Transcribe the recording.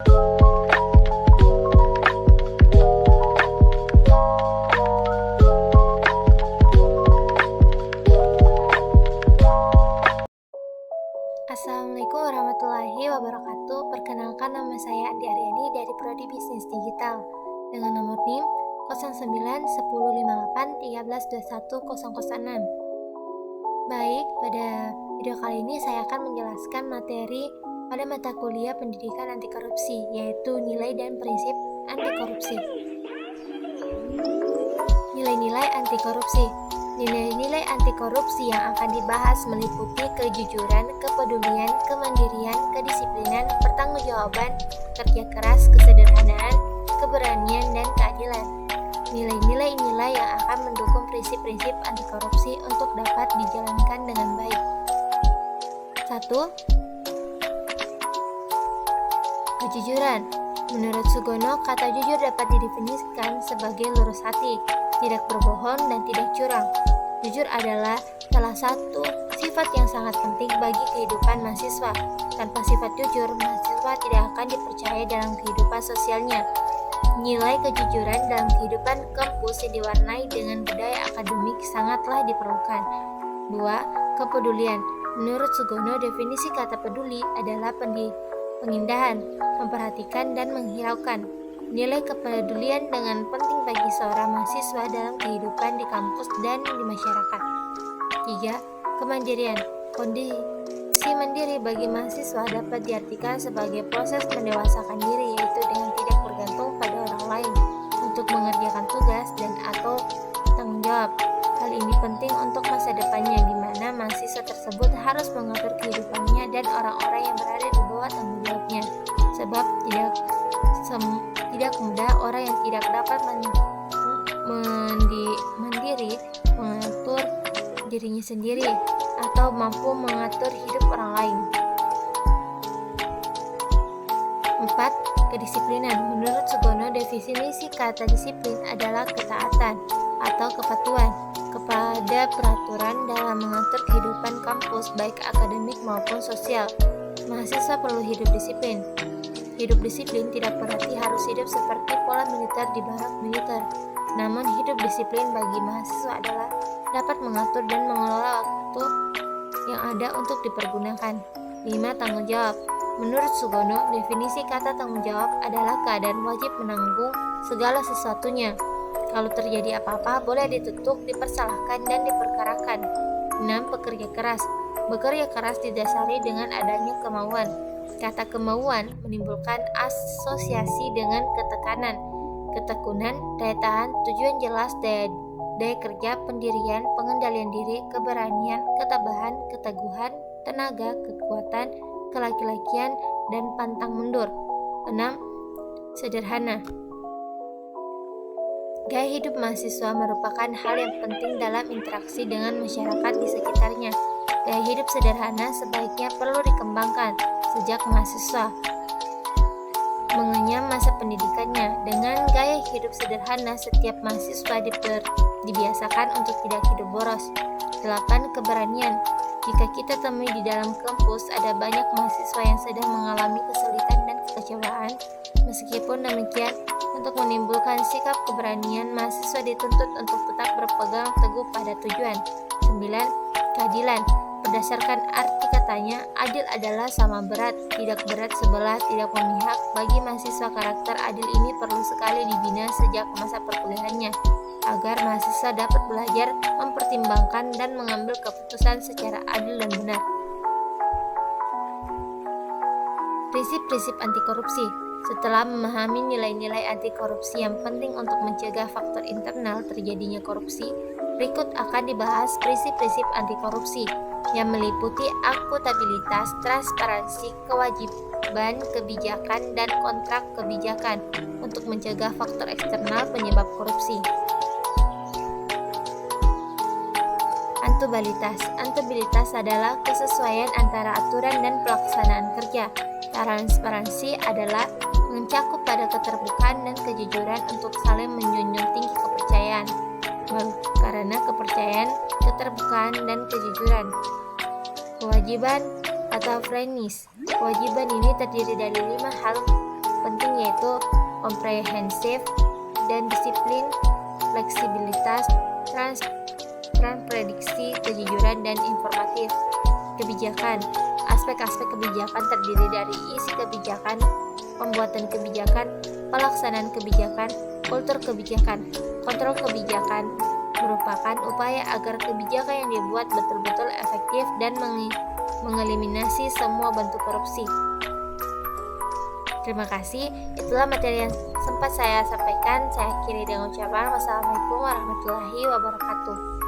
Assalamualaikum warahmatullahi wabarakatuh. Perkenalkan, nama saya Andi Aryani dari Prodi Bisnis Digital dengan nomor NIM 09105813210006. Baik, pada video kali ini saya akan menjelaskan materi pada mata kuliah pendidikan anti korupsi, yaitu nilai dan prinsip anti korupsi. Nilai-nilai anti korupsi. Nilai-nilai anti korupsi yang akan dibahas meliputi kejujuran, kepedulian, kemandirian, kedisiplinan, pertanggungjawaban, kerja keras, kesederhanaan, keberanian, dan keadilan. Nilai-nilai inilah yang akan mendukung prinsip-prinsip anti korupsi untuk dapat dijalankan dengan baik. 1. Kejujuran. Menurut Sugono, kata jujur dapat didefinisikan sebagai lurus hati, tidak berbohong, dan tidak curang. Jujur adalah salah satu sifat yang sangat penting bagi kehidupan mahasiswa. Tanpa sifat jujur, mahasiswa tidak akan dipercaya dalam kehidupan sosialnya. Nilai kejujuran dalam kehidupan kampus yang diwarnai dengan budaya akademik sangatlah diperlukan. 2. Kepedulian. Menurut Sugono, definisi kata peduli adalah pengindahan, memperhatikan, dan menghiraukan. Nilai kepedulian dengan penting bagi seorang mahasiswa dalam kehidupan di kampus dan di masyarakat. 3. Kemandirian. Kondisi mandiri bagi mahasiswa dapat diartikan sebagai proses mendewasakan diri, yaitu dengan tidak bergantung pada orang lain untuk mengerjakan tugas dan atau tanggung jawab. Hal ini penting untuk masa depannya, di mana mahasiswa tersebut harus mengatur kehidupannya dan orang-orang yang berada di bawah tanggung jawabnya, sebab tidak mudah orang yang tidak dapat mandiri mengatur dirinya sendiri atau mampu mengatur hidup orang lain. 4. Kedisiplinan. Menurut Sugono, definisi kata disiplin adalah ketaatan atau kepatuhan kepada peraturan dalam mengatur kehidupan kampus, baik akademik maupun sosial. Mahasiswa perlu hidup disiplin. Hidup disiplin tidak berarti harus hidup seperti pola militer di barak militer. Namun hidup disiplin bagi mahasiswa adalah dapat mengatur dan mengelola waktu yang ada untuk dipergunakan. 5. Tanggung jawab. Menurut Sugono, definisi kata tanggung jawab adalah keadaan wajib menanggung segala sesuatunya. Kalau terjadi apa-apa, boleh ditutup, dipersalahkan, dan diperkarakan. 6. Bekerja keras. Bekerja keras didasari dengan adanya kemauan. Kata kemauan menimbulkan asosiasi dengan ketekanan, ketekunan, daya tahan, tujuan jelas, daya kerja, pendirian, pengendalian diri, keberanian, ketabahan, keteguhan, tenaga, kekuatan, kelaki-lakian, dan pantang mundur. 6. Sederhana. Gaya hidup mahasiswa merupakan hal yang penting dalam interaksi dengan masyarakat di sekitarnya. Gaya hidup sederhana sebaiknya perlu dikembangkan sejak mahasiswa mengenyam masa pendidikannya. Dengan gaya hidup sederhana, setiap mahasiswa dibiasakan untuk tidak hidup boros. 8. Keberanian. Jika kita temui di dalam kampus, ada banyak mahasiswa yang sedang mengalami kesulitan dan kekecewaan. Meskipun demikian, untuk menimbulkan sikap keberanian, mahasiswa dituntut untuk tetap berpegang teguh pada tujuan. 9. Keadilan. Berdasarkan arti katanya, adil adalah sama berat, tidak berat sebelah, tidak memihak. Bagi mahasiswa, karakter adil ini perlu sekali dibina sejak masa perkuliahannya, agar mahasiswa dapat belajar mempertimbangkan dan mengambil keputusan secara adil dan benar. Prinsip-prinsip anti korupsi. Setelah memahami nilai-nilai anti korupsi yang penting untuk mencegah faktor internal terjadinya korupsi, berikut akan dibahas prinsip-prinsip anti korupsi yang meliputi akuntabilitas, transparansi, kewajiban kebijakan, dan kontrak kebijakan untuk mencegah faktor eksternal penyebab korupsi. Antabilitas adalah kesesuaian antara aturan dan pelaksanaan kerja. Transparansi adalah mencakup pada keterbukaan dan kejujuran untuk saling menjunjung tinggi kepercayaan. Karena kepercayaan, keterbukaan, dan kejujuran. Kewajiban atau fairness. Kewajiban ini terdiri dari 5 hal penting yaitu komprehensif dan disiplin, fleksibilitas, prediksi, kejujuran, dan informatif. Kebijakan. Aspek-aspek kebijakan terdiri dari isi kebijakan, pembuatan kebijakan, pelaksanaan kebijakan, kultur kebijakan. Kontrol kebijakan merupakan upaya agar kebijakan yang dibuat betul-betul efektif dan mengeliminasi semua bentuk korupsi. Terima kasih, itulah materi yang sempat saya sampaikan. Saya akhiri dengan ucapan wassalamualaikum warahmatullahi wabarakatuh.